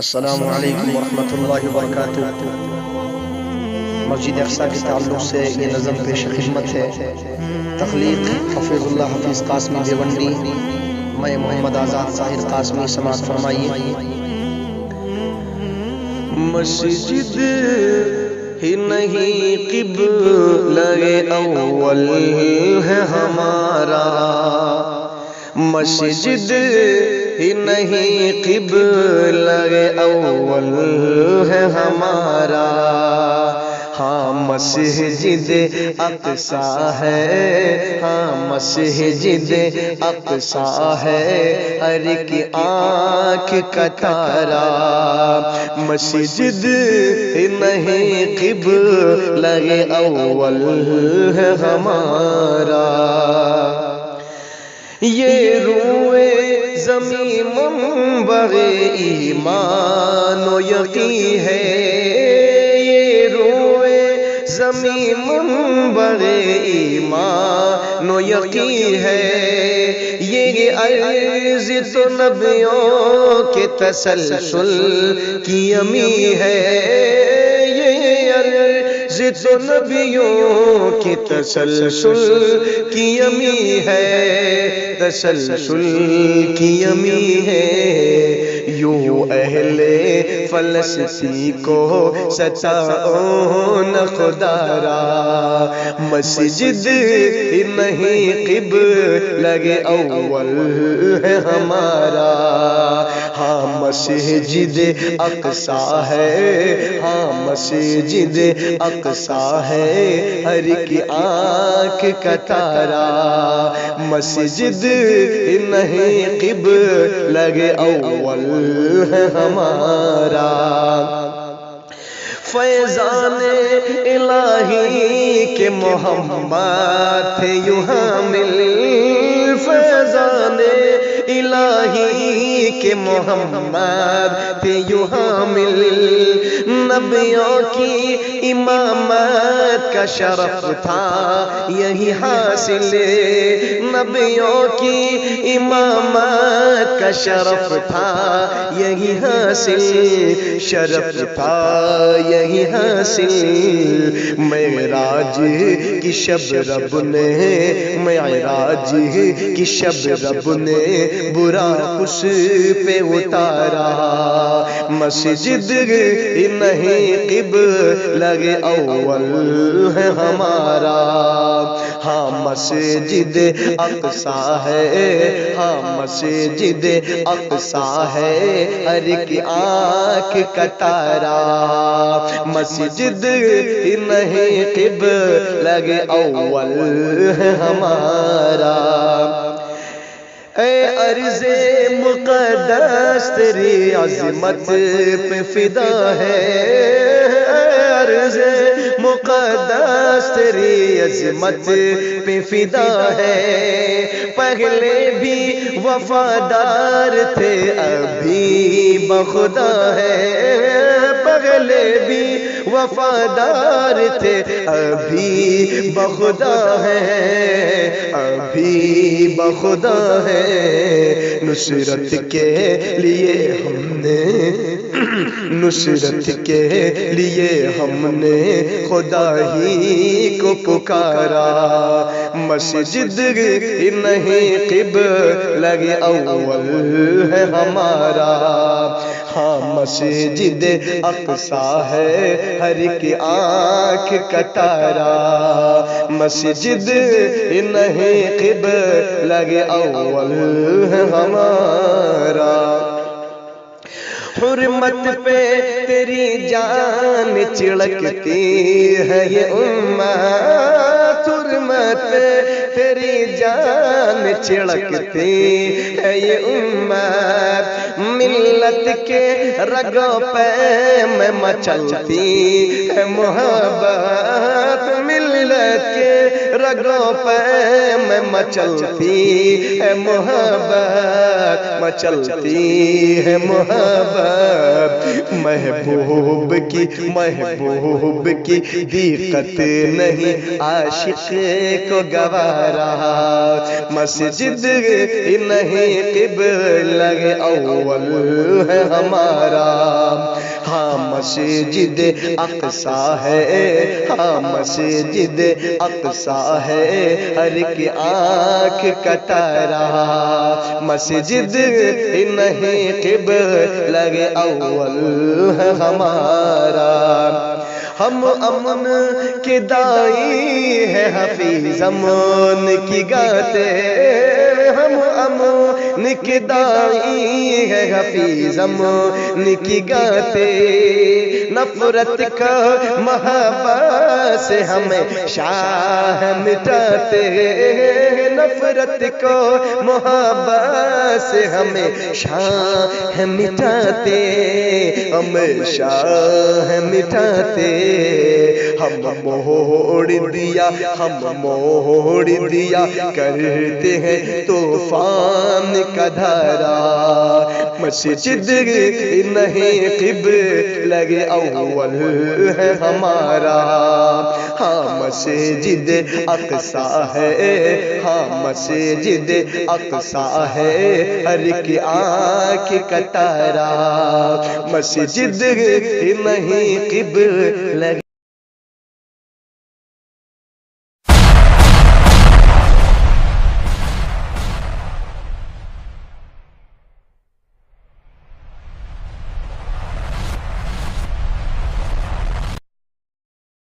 السلام علیکم ورحمۃ اللہ وبرکاتہ۔ مسجد اقصیٰ کے تعلق سے یہ نظم پیش خدمت ہے۔ تخلیق حفیظ اللہ حفیظ قاسمی دیونڈی، میں محمد آزاد ظاہر قاسمی، سماعت فرمائیے۔ مسجد ہی نہیں قبلہ اول ہے ہمارا، مسجد ہی نہیں قبلہ اول ہے ہمارا، ہاں مسجد اقصیٰ ہے، ہاں مسجد اقصیٰ ہے، ہر ایک آنکھ کا تارا، مسجد نہیں قبلہ اول ہے ہمارا۔ یہ روئے زمین منبع ایمان و یقین ہے، یہ روئے زمین منبع ایمان و یقین ہے، یہ عرض تو نبیوں کے تسلسل کی امی ہے، یہ عرض تو نبیوں کی تسلسل کی امی ہے، تسلسل کی امی ہے، یوں اہل فلسفی کو ستاؤ نہ خدا را، مسجد نہیں قبلہ اول ہے ہمارا، ہاں مسجد اقصیٰ ہے، ہاں مسجد اقصیٰ ہے، ہر ایک آنکھ کا تارا، مسجد نہیں قبلہ اول ہے ہمارا۔ فیضان الہی کے محمد تھے یوں حامل، فیضان الہی کے محمد تھے یوں حامل، نبیوں کی امامت کا شرف تھا یہی حاصل، نبیوں کی امامت کا شرف تھا یہی حاصل، شرف تھا یہی حاصل، معراج کی شب رب نے، معراج کی شب رب نے برا اس پہ اتارا، مسجد نہیں قبلہ اول ہے ہمارا، ہاں مسجد اقصیٰ ہے، ہاں مسجد اقصیٰ ہے، ہر ایک آنکھ کا تارا، مسجد نہیں قبلہ اول ہے ہمارا۔ اے عرض مقدس تیری عظمت پہ فدا ہے، اے عرض مقدس تیری عظمت پہ فدا ہے، پہلے بھی وفادار تھے ابھی بخدا ہے، پہلے بھی وفادار تھے ابھی بخدا ہے، ابھی بخدا ہے، نصرت کے لیے ہم نے، نصرت کے لیے ہم نے خدا ہی کو پکارا، مسجد نہیں قبلہ اول ہے ہمارا، ہاں مسجد اقصیٰ ہے، ہر ایک آنکھ کا تارا، مسجد نہیں قبلہ اول ہے ہمارا۔ حرمت پہ تیری جان چڑکتی ہے یہ امت، حرمت پہ تیری جان چڑکتی ہے یہ امت، ملت کے رگوں پہ میں مچلتی ہے محبت، ملت کے رگوں پہ میں مچلتی ہے محبت، مچلتی ہے محبت، محبوب کی دیقت نہیں عاشق کو گوارا، مسجد نہیں قبلہ اول ہے ہمارا، ہاں مسجد اقصیٰ ہے، ہاں مسجد اقصیٰ ہے، ہر ایک آنکھ کا تارا، مسجد نہیں قبلہ اول ہے ہمارا، ہم امن کے دائی ہیں حفیظ امن کی گاتے، ہم امن کے دائی ہیں حفیظ امن کی گاتے، نفرت کا محبت سے ہمیں شاہ مٹاتے، نفرت کو محبت سے ہمیں شاہ مٹاتے، ہمیں شاہ مٹاتے، ہم موڑ دیا کرتے ہیں طوفان کا دھارا، مسجد نہیں قبلہ اول ہے ہمارا، ہاں مسجد اقصیٰ ہے، ہاں مسجد اقصیٰ ہے، ہر ایک آنکھ کا تارا، مسجد نہیں قبلہ